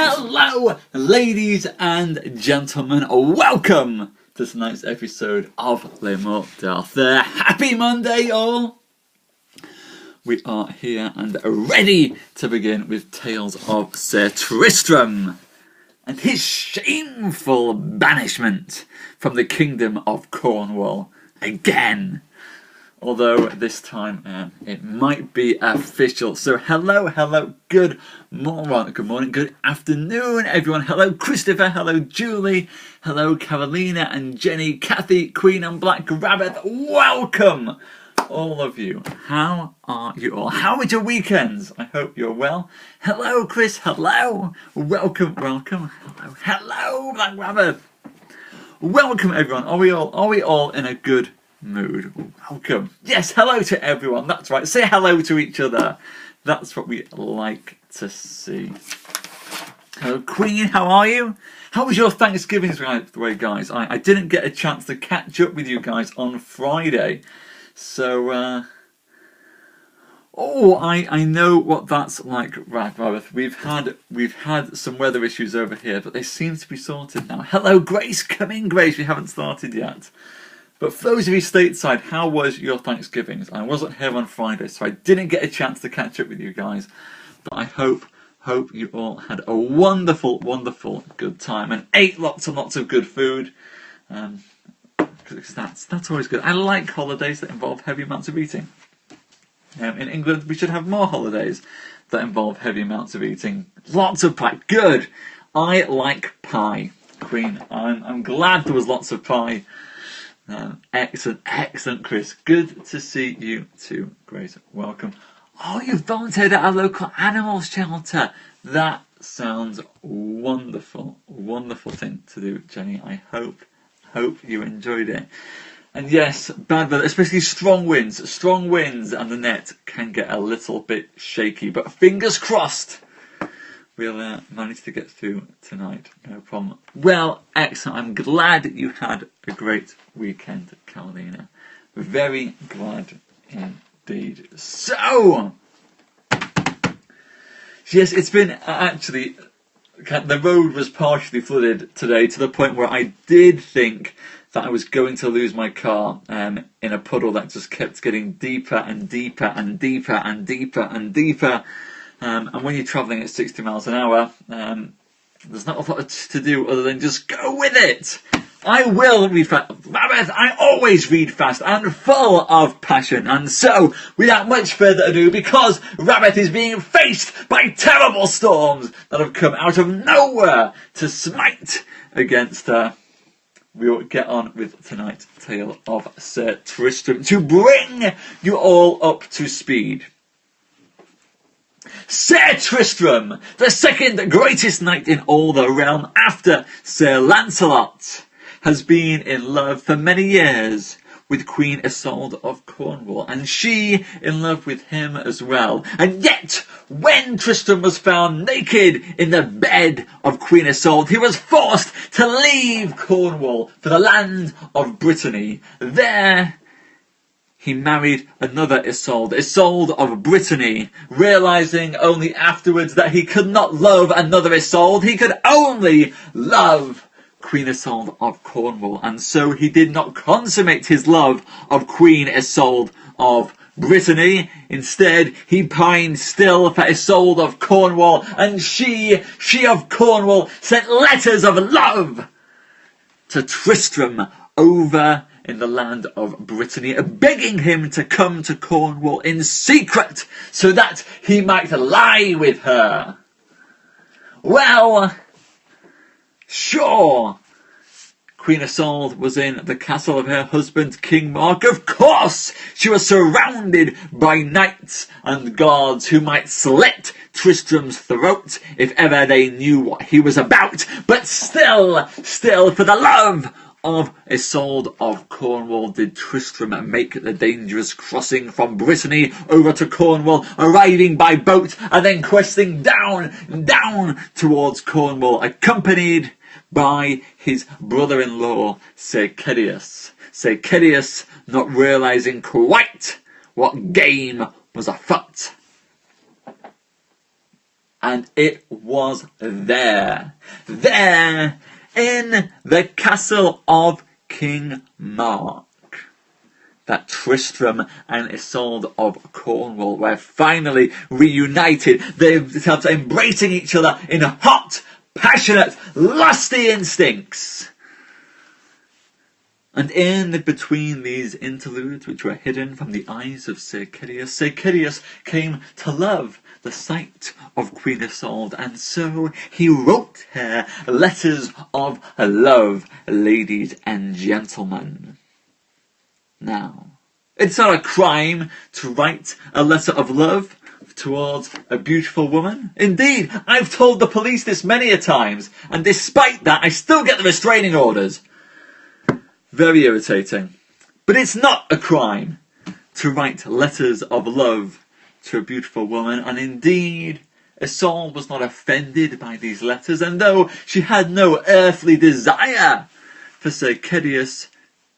Hello, ladies and gentlemen. Welcome to tonight's episode of SimonTellsTales. Happy Monday, all. We are here and ready to begin with tales of Sir Tristram and his shameful banishment from the kingdom of Cornwall again. Although this time it might be official. So hello, good morning, good afternoon, everyone. Hello, Christopher. Hello, Julie. Hello, Carolina and Jenny, Kathy, Queen and Black Rabbit. Welcome, all of you. How are you all? How are your weekends? I hope you're well. Hello, Chris. Hello. Welcome. Hello, Black Rabbit. Welcome, everyone. Are we all in a good mood? Welcome. Yes, hello to everyone. That's right. Say hello to each other. That's what we like to see. Hello, Queen. How are you? How was your Thanksgiving, by the way, guys? I didn't get a chance to catch up with you guys on Friday. So, I know what that's like, Rabbit. We've had some weather issues over here, but they seem to be sorted now. Hello, Grace. Come in, Grace. We haven't started yet. But for those of you stateside, how was your Thanksgivings? I wasn't here on Friday, so I didn't get a chance to catch up with you guys. But I hope you all had a wonderful good time and ate lots and lots of good food. Because that's always good. I like holidays that involve heavy amounts of eating. In England, we should have more holidays that involve heavy amounts of eating. Lots of pie. Good. I like pie, Queen. I'm glad there was lots of pie. Excellent, Chris. Good to see you too, Grace. Welcome. Oh, you've volunteered at our local animal shelter. That sounds wonderful. Wonderful thing to do, Jenny. I hope you enjoyed it. And yes, bad weather, especially strong winds, and the net can get a little bit shaky. But fingers crossed, we'll manage to get through tonight, no problem. Well, excellent. I'm glad you had a great weekend, Carolina. Very glad indeed. So, yes, it's been actually, the road was partially flooded today to the point where I did think that I was going to lose my car in a puddle that just kept getting deeper and deeper and deeper and deeper and deeper. And when you're travelling at 60 miles an hour, there's not a lot to do other than just go with it. I will read fast. Rabbit, I always read fast and full of passion. And so, without much further ado, because Rabbit is being faced by terrible storms that have come out of nowhere to smite against her, we'll get on with tonight's tale of Sir Tristram to bring you all up to speed. Sir Tristram, the second greatest knight in all the realm after Sir Lancelot, has been in love for many years with Queen Isolde of Cornwall, and she in love with him as well. And yet, when Tristram was found naked in the bed of Queen Isolde, he was forced to leave Cornwall for the land of Brittany. There, he married another Isolde of Brittany, realising only afterwards that he could not love another Isolde. He could only love Queen Isolde of Cornwall, and so he did not consummate his love of Queen Isolde of Brittany. Instead, he pined still for Isolde of Cornwall, and she of Cornwall sent letters of love to Tristram over in the land of Brittany, begging him to come to Cornwall in secret so that he might lie with her. Well, sure, Queen Isolde was in the castle of her husband, King Mark. Of course, she was surrounded by knights and guards who might slit Tristram's throat if ever they knew what he was about. But still, for the love of Isolde of Cornwall did Tristram make the dangerous crossing from Brittany over to Cornwall, arriving by boat and then questing down towards Cornwall, accompanied by his brother-in-law, Sir Kedius, not realising quite what game was afoot. And it was there in the castle of King Mark, that Tristram and Isolde of Cornwall were finally reunited. They started embracing each other in hot, passionate, lusty instincts. And in between these interludes, which were hidden from the eyes of Sir Kiddius came to love the sight of Queen Isolde, and so he wrote her letters of love, ladies and gentlemen. Now, it's not a crime to write a letter of love towards a beautiful woman. Indeed, I've told the police this many a times, and despite that, I still get the restraining orders. Very irritating. But it's not a crime to write letters of love to a beautiful woman, and indeed, Isolde was not offended by these letters, and though she had no earthly desire for Sir Kiddius,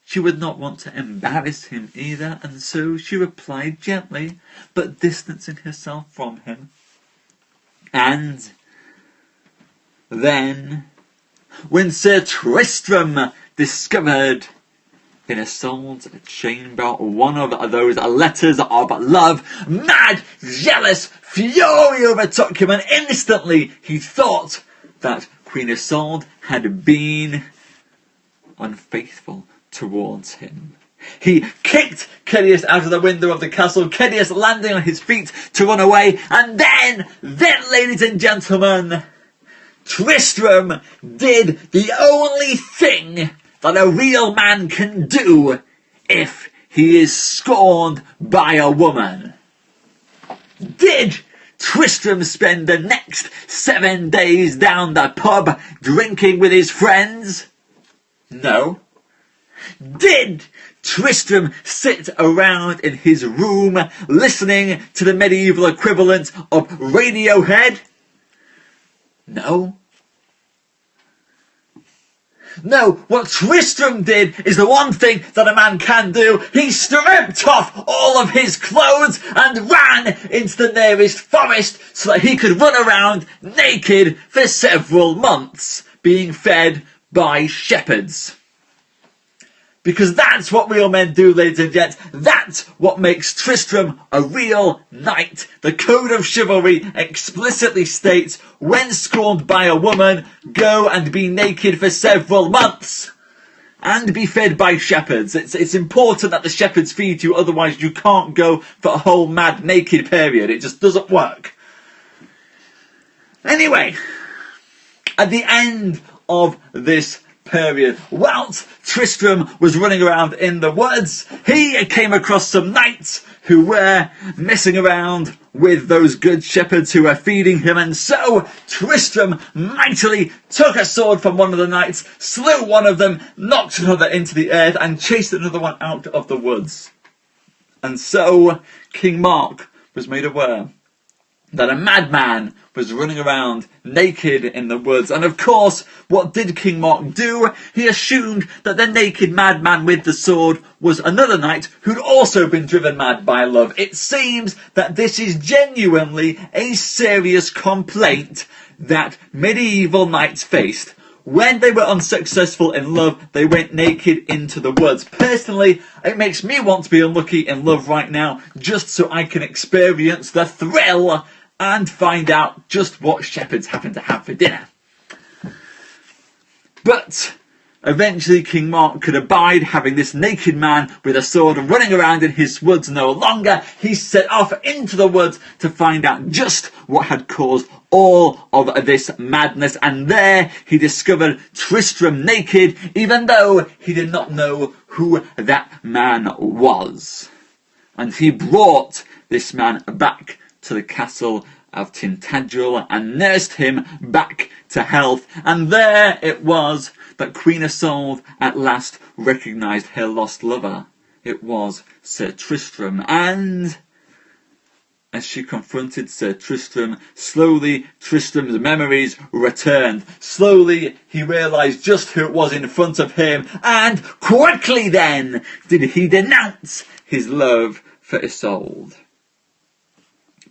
she would not want to embarrass him either, and so she replied gently, but distancing herself from him. And then, when Sir Tristram discovered in Isolde's chamber one of those letters of love, mad, jealous fury overtook him, and instantly he thought that Queen Isolde had been unfaithful towards him. He kicked Kiddius out of the window of the castle, Kiddius landing on his feet to run away, and then, ladies and gentlemen, Tristram did the only thing that a real man can do if he is scorned by a woman. Did Tristram spend the next 7 days down the pub drinking with his friends? No. Did Tristram sit around in his room listening to the medieval equivalent of Radiohead? No. No, what Tristram did is the one thing that a man can do. He stripped off all of his clothes and ran into the nearest forest so that he could run around naked for several months, being fed by shepherds. Because that's what real men do, ladies and gents. That's what makes Tristram a real knight. The code of chivalry explicitly states, when scorned by a woman, go and be naked for several months. And be fed by shepherds. It's important that the shepherds feed you, otherwise you can't go for a whole mad naked period. It just doesn't work. Anyway, at the end of this period, whilst Tristram was running around in the woods, he came across some knights who were messing around with those good shepherds who were feeding him, and so Tristram mightily took a sword from one of the knights, slew one of them, knocked another into the earth, and chased another one out of the woods. And so King Mark was made aware that a madman was running around naked in the woods. And of course, what did King Mark do? He assumed that the naked madman with the sword was another knight who'd also been driven mad by love. It seems that this is genuinely a serious complaint that medieval knights faced. When they were unsuccessful in love, they went naked into the woods. Personally, it makes me want to be unlucky in love right now, just so I can experience the thrill and find out just what shepherds happen to have for dinner. But eventually King Mark could abide having this naked man with a sword running around in his woods no longer. He set off into the woods to find out just what had caused all of this madness, and there he discovered Tristram naked, even though he did not know who that man was. And he brought this man back to the castle of Tintagel and nursed him back to health. And there it was that Queen Isolde at last recognised her lost lover. It was Sir Tristram, and as she confronted Sir Tristram, slowly Tristram's memories returned. Slowly he realised just who it was in front of him, and quickly then did he denounce his love for Isolde,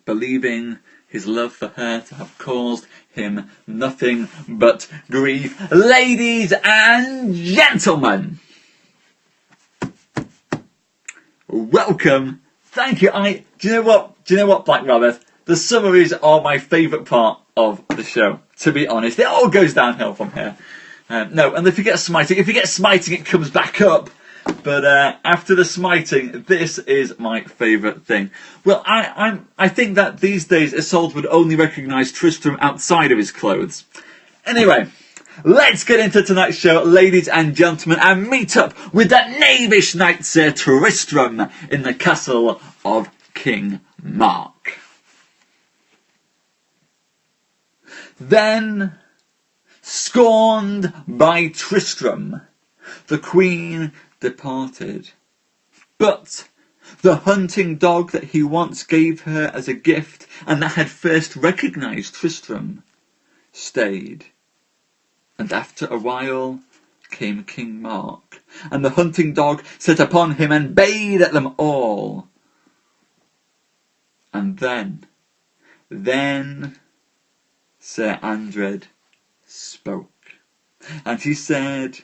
believing his love for her to have caused him nothing but grief. Ladies and gentlemen, welcome. Thank you. Do you know what, Black Rabbit? The summaries are my favourite part of the show, to be honest. It all goes downhill from here. No, and if you get smiting, it comes back up. But after the smiting, this is my favourite thing. Well, I think that these days Isolde would only recognise Tristram outside of his clothes. Anyway, let's get into tonight's show, ladies and gentlemen, and meet up with that knavish knight Sir Tristram in the castle of King Mark. Then, scorned by Tristram, the queen departed. But the hunting dog that he once gave her as a gift, and that had first recognised Tristram, stayed. And after a while came King Mark, and the hunting dog set upon him and bayed at them all. And then Sir Andred spoke, and he said,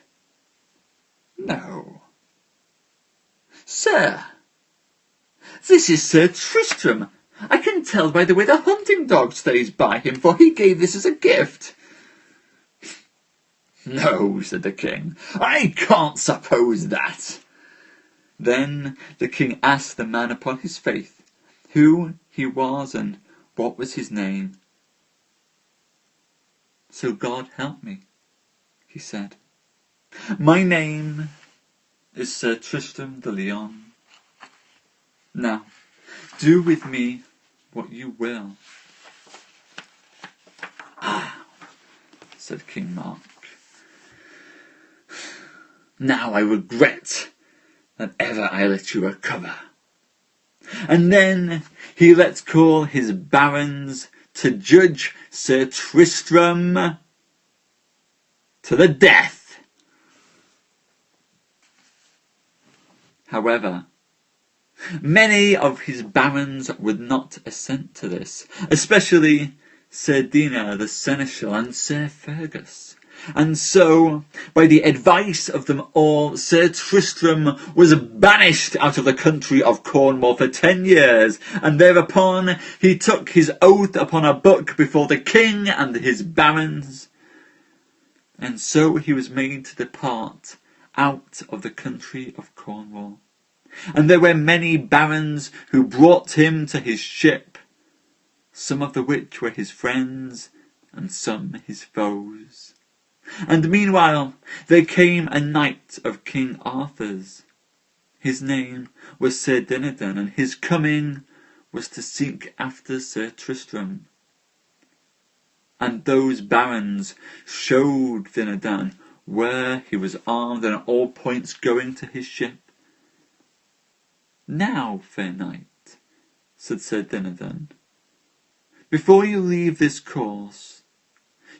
"No, sir, this is Sir Tristram. I can tell by the way the hunting dog stays by him, for he gave this as a gift." "No," said the king, "I can't suppose that." Then the king asked the man upon his faith who he was and what was his name. "So God help me," he said, "my name is Sir Tristram de Lyon. Now, do with me what you will." "Ah," said King Mark, "now I regret that ever I let you recover." And then he let call his barons to judge Sir Tristram to the death. However, many of his barons would not assent to this, especially Sir Dina the Seneschal and Sir Fergus. And so, by the advice of them all, Sir Tristram was banished out of the country of Cornwall for 10 years, and thereupon he took his oath upon a book before the king and his barons, and so he was made to depart out of the country of Cornwall. And there were many barons who brought him to his ship, some of the which were his friends, and some his foes. And meanwhile there came a knight of King Arthur's. His name was Sir Dinadan, and his coming was to seek after Sir Tristram. And those barons showed Dinadan where he was armed and at all points going to his ship. "Now, fair knight," said Sir Dinadan, "before you leave this course,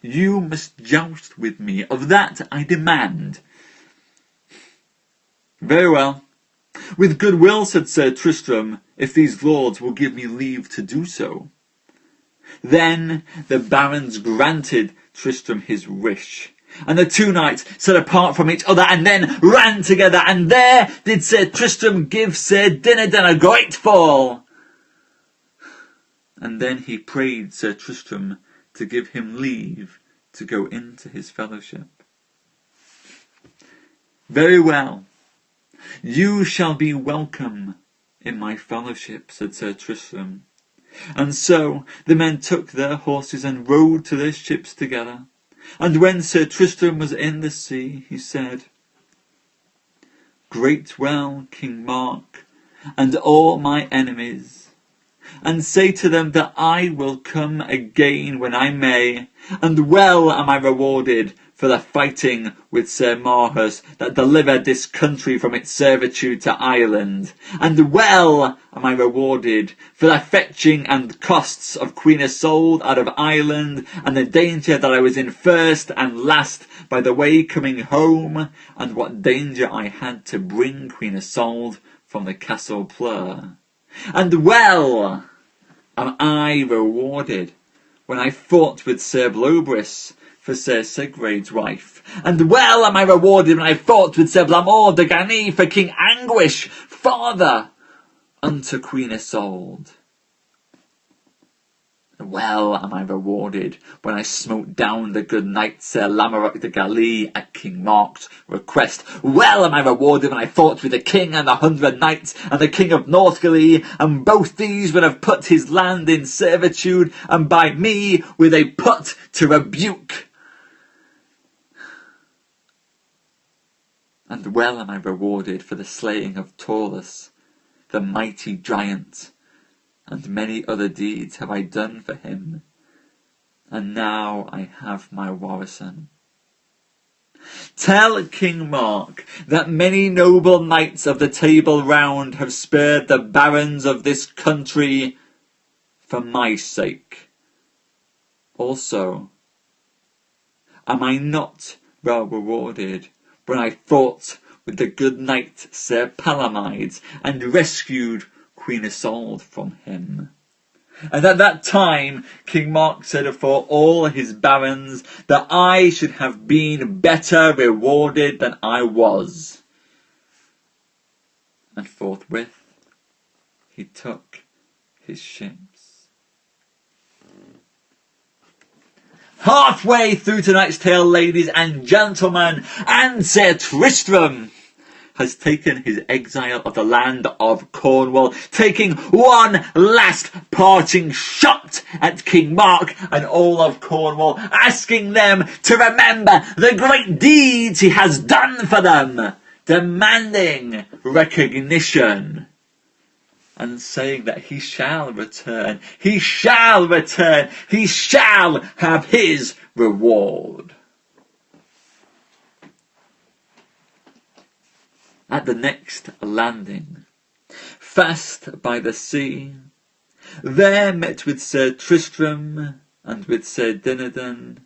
you must joust with me, of that I demand." "Very well, with good will," said Sir Tristram, "if these lords will give me leave to do so." Then the barons granted Tristram his wish, and the two knights set apart from each other, and then ran together, and there did Sir Tristram give Sir Dinadan a great fall. And then he prayed Sir Tristram to give him leave to go into his fellowship. "Very well, you shall be welcome in my fellowship," said Sir Tristram. And so the men took their horses and rode to their ships together. And when Sir Tristram was in the sea, he said, "Great well, King Mark, and all my enemies, and say to them that I will come again when I may, and well am I rewarded for the fighting with Sir Marhaus that delivered this country from its servitude to Ireland, and well am I rewarded for the fetching and costs of Queen Isolde out of Ireland, and the danger that I was in first and last by the way coming home, and what danger I had to bring Queen Isolde from the Castle Pleur. And well am I rewarded when I fought with Sir Blobris for Sir Sigrad's wife, and well am I rewarded when I fought with Sir Blamor de Gany for King Anguish, father unto Queen Isolde. Well am I rewarded when I smote down the good knight Sir Lamorak de Galy at King Mark's request. Well am I rewarded when I fought with the king and the 100 knights and the king of Northgaly, and both these would have put his land in servitude, and by me were they put to rebuke. And well am I rewarded for the slaying of Taurus, the mighty giant, and many other deeds have I done for him, and now I have my warison. Tell King Mark that many noble knights of the Table Round have spared the barons of this country for my sake. Also, am I not well rewarded when I fought with the good knight Sir Palamides and rescued Queen Isolde from him? And at that time King Mark said afore all his barons that I should have been better rewarded than I was. And forthwith he took his ships. Halfway through tonight's tale, ladies and gentlemen, and Sir Tristram has taken his exile of the land of Cornwall, taking one last parting shot at King Mark and all of Cornwall, asking them to remember the great deeds he has done for them, demanding recognition, and saying that he shall return, he shall return, he shall have his reward. At the next landing, fast by the sea, there met with Sir Tristram and with Sir Dinadan,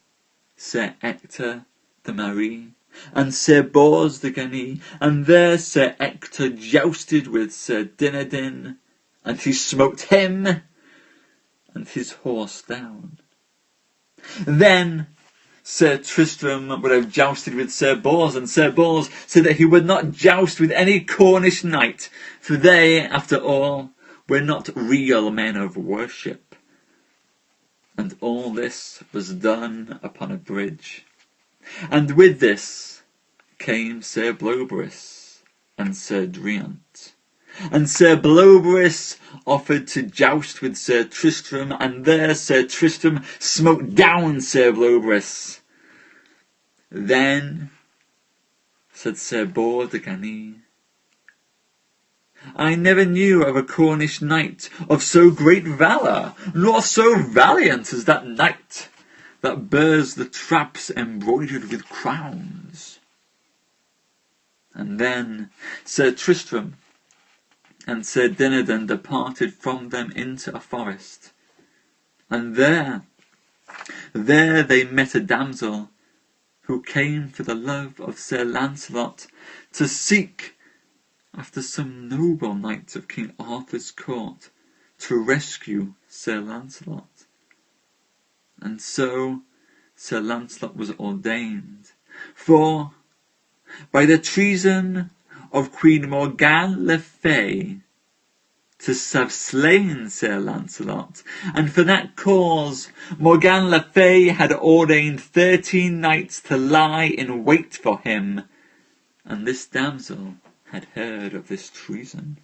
Sir Ector de Marie, and Sir Bors de Gany, and there Sir Ector jousted with Sir Dinadan, and he smote him and his horse down. Then Sir Tristram would have jousted with Sir Bors, and Sir Bors said that he would not joust with any Cornish knight, for they, after all, were not real men of worship. And all this was done upon a bridge. And with this came Sir Blobris and Sir Driant. And Sir Blobris offered to joust with Sir Tristram, and there Sir Tristram smote down Sir Blobris. Then said Sir Bors de Gany, I never knew of a Cornish knight of so great valour, nor so valiant as that knight that bears the traps embroidered with crowns. And then Sir Tristram and Sir Dinadan departed from them into a forest, and there they met a damsel who came for the love of Sir Lancelot to seek after some noble knights of King Arthur's court to rescue Sir Lancelot. And so Sir Lancelot was ordained, for by the treason of Queen Morgane le Fay to have slain Sir Lancelot, and for that cause Morgane le Fay had ordained 13 knights to lie in wait for him, and this damsel had heard of this treason.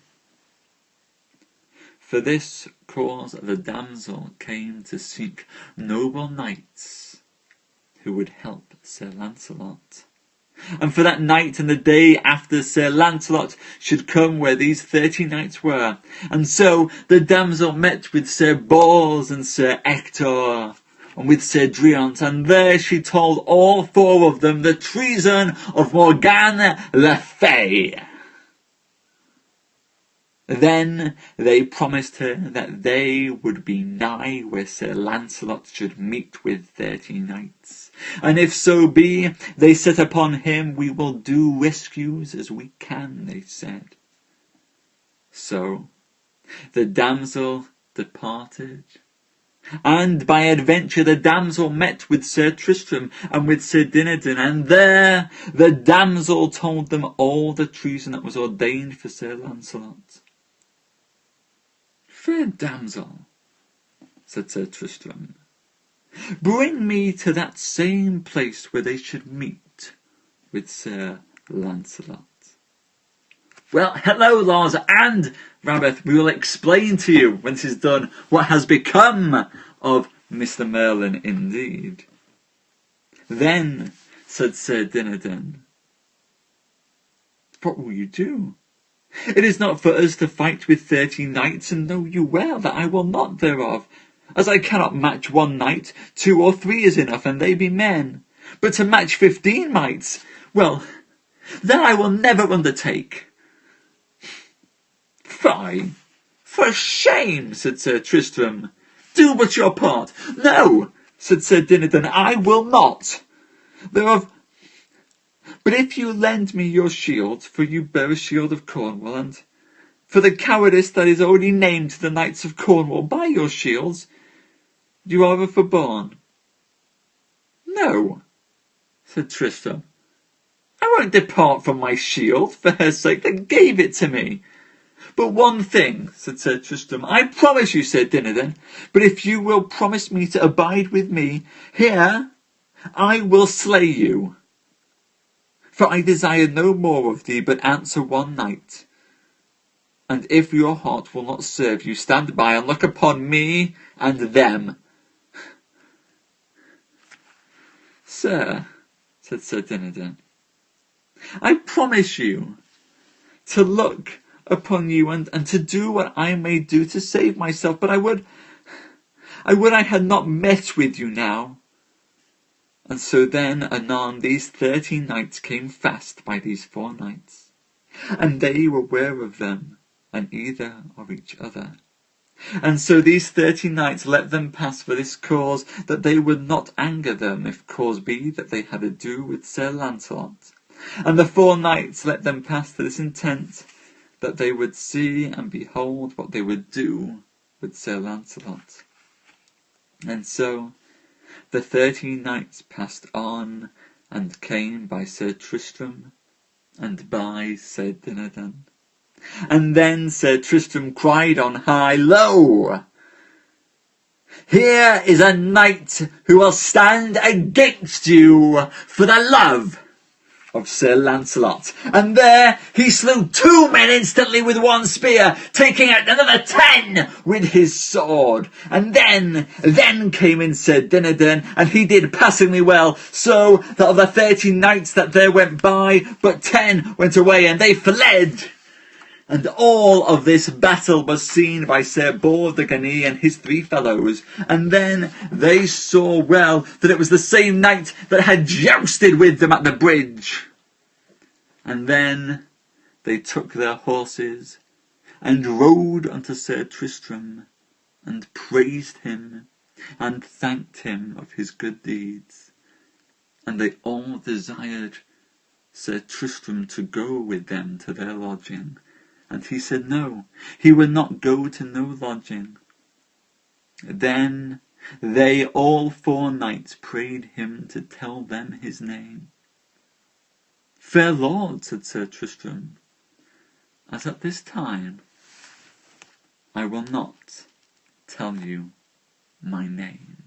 For this cause the damsel came to seek noble knights who would help Sir Lancelot. And for that night and the day after Sir Lancelot should come where these 30 knights were. And so the damsel met with Sir Bors and Sir Ector and with Sir Driant, and there she told all 4 of them the treason of Morgane le Fay. Then they promised her that they would be nigh where Sir Lancelot should meet with 30 knights. And if so be they set upon him, we will do rescues as we can, they said. So the damsel departed. And by adventure the damsel met with Sir Tristram and with Sir Dinadan, and there the damsel told them all the treason that was ordained for Sir Lancelot. Fair damsel, said Sir Tristram, bring me to that same place where they should meet with Sir Lancelot. Well, hello, Lars and Rabbit. We will explain to you, when this is done, what has become of Mr. Merlin indeed. Then, said Sir Dinadan, what will you do? It is not for us to fight with 30 knights, and know you well that I will not thereof. As I cannot match 1 knight, 2 or 3 is enough, and they be men. But to match 15 knights, well, that I will never undertake. Fie, for shame, said Sir Tristram. Do but your part. No, said Sir Dinadan, I will not. But if you lend me your shield, for you bear a shield of Cornwall, and for the cowardice that is already named to the knights of Cornwall by your shields, you are forborne. No, said Tristram, I won't depart from my shield for her sake that gave it to me. But one thing, said Sir Tristram, I promise you, Sir Dinadan, but if you will promise me to abide with me, here I will slay you. For I desire no more of thee but answer 1 knight. And if your heart will not serve you, stand by and look upon me and them. Sir, said Sir Dinadan, I promise you to look upon you and to do what I may do to save myself, but I would I had not met with you now. And so then anon these 30 knights came fast by these 4 knights, and they were ware of them, and either of each other. And so these 30 knights let them pass for this cause, that they would not anger them, if cause be that they had ado with Sir Lancelot. And the 4 knights let them pass to this intent, that they would see and behold what they would do with Sir Lancelot. And so the 30 knights passed on, and came by Sir Tristram, and by Sir Dinadan. And then Sir Tristram cried on high, Lo! Here is a knight who will stand against you for the love of Sir Lancelot. And there he slew 2 men instantly with 1 spear, taking out another 10 with his sword. And then came in Sir Dinadan, and he did passingly well, so that of the 30 knights that there went by, but 10 went away, and they fled. And all of this battle was seen by Sir Bors de Ganis and his 3 fellows. And then they saw well that it was the same knight that had jousted with them at the bridge. And then they took their horses and rode unto Sir Tristram, and praised him and thanked him of his good deeds. And they all desired Sir Tristram to go with them to their lodging. And he said no, he would not go to no lodging. Then they all 4 knights prayed him to tell them his name. Fair lord, said Sir Tristram, as at this time I will not tell you my name.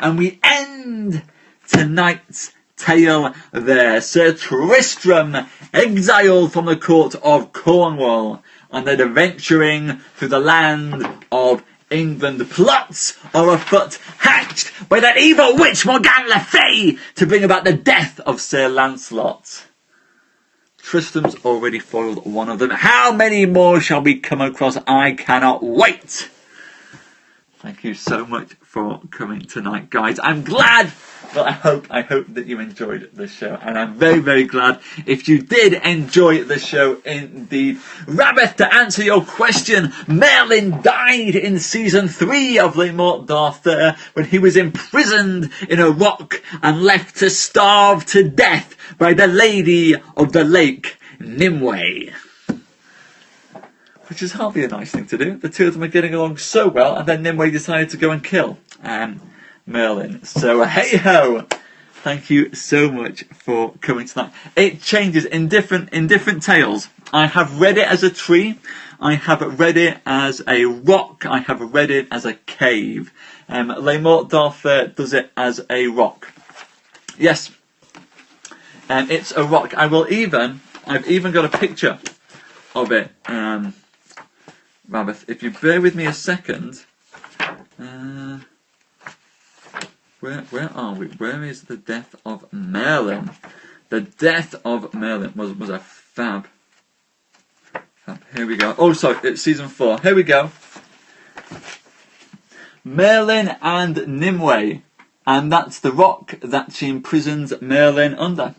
And we end tonight's tale there. Sir Tristram, exiled from the court of Cornwall, and adventuring through the land of England. Plots are afoot, hatched by that evil witch Morgane le Fay, to bring about the death of Sir Lancelot. Tristram's already foiled 1 of them. How many more shall we come across? I cannot wait. Thank you so much for coming tonight, guys. I'm glad. Well, I hope that you enjoyed the show, and I'm very, very glad if you did enjoy the show indeed. Rabbit, to answer your question, Merlin died in season 3 of Les Morte d'Arthur when he was imprisoned in a rock and left to starve to death by the Lady of the Lake, Nimue. which is hardly a nice thing to do. The two of them are getting along so well, and then Nimue decided to go and kill Merlin. So hey ho! Thank you so much for coming tonight. It changes in different tales. I have read it as a tree. I have read it as a rock. I have read it as a cave. Les Morte d'Arthur does it as a rock. Yes, it's a rock. I've even got a picture of it. Rabbit, if you bear with me a second. Where are we? Where is the death of Merlin? The death of Merlin was a fab. Here we go. Oh, sorry, it's season 4. Here we go. Merlin and Nimue. And that's the rock that she imprisons Merlin under.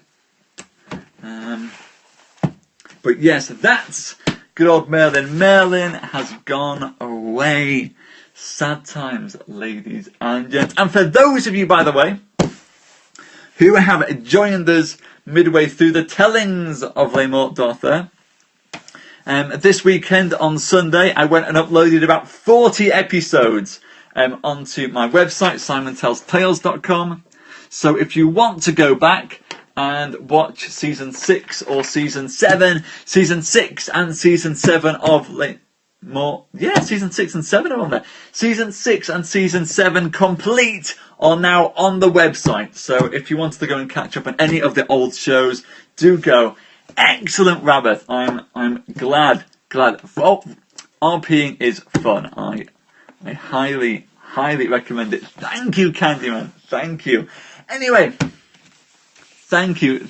But yes, that's good old Merlin. Merlin has gone away. Sad times, ladies and gents. And for those of you, by the way, who have joined us midway through the tellings of Les Morte d'Arthur, this weekend on Sunday, I went and uploaded about 40 episodes onto my website, SimonTellsTales.com. So if you want to go back and watch season 6 or season 7, season 6 and season 7 of season 6 and 7 are on there. Season 6 and season 7 complete are now on the website. So if you wanted to go and catch up on any of the old shows, do go. Excellent rabbit. I'm glad. RPing is fun. I highly recommend it. Thank you, Candyman. Thank you. Anyway, thank you,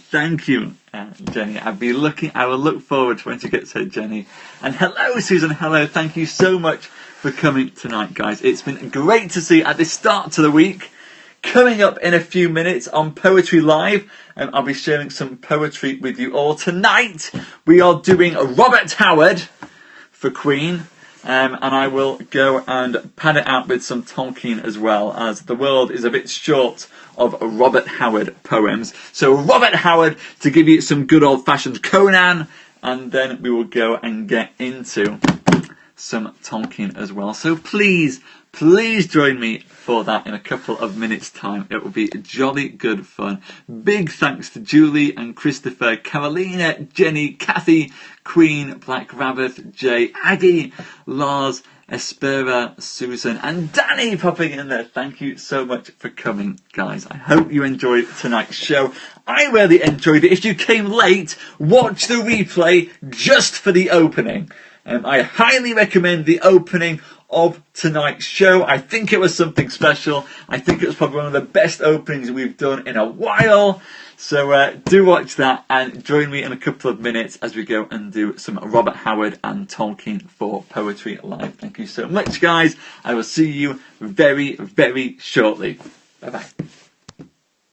Jenny. I will look forward to when she gets her, Jenny. And hello, Susan. Hello. Thank you so much for coming tonight, guys. It's been great to see at the start to the week. Coming up in a few minutes on Poetry Live, I'll be sharing some poetry with you all. Tonight, we are doing Robert Howard for Queen. And I will go and pad it out with some Tolkien as well, as the world is a bit short of Robert Howard poems. So Robert Howard to give you some good old-fashioned Conan, and then we will go and get into some Tolkien as well. So please join me for that in a couple of minutes' time. It will be jolly good fun. Big thanks to Julie and Christopher, Carolina, Jenny, Kathy, Queen, Black Rabbit, Jay, Aggie, Lars, Espera, Susan and Danny popping in there. Thank you so much for coming, guys. I hope you enjoyed tonight's show. I really enjoyed it. If you came late, watch the replay just for the opening. I highly recommend the opening of tonight's show. I think it was something special. I think it was probably one of the best openings we've done in a while. So do watch that and join me in a couple of minutes as we go and do some Robert Howard and Tolkien for Poetry Live. Thank you so much, guys. I will see you very, very shortly. Bye-bye.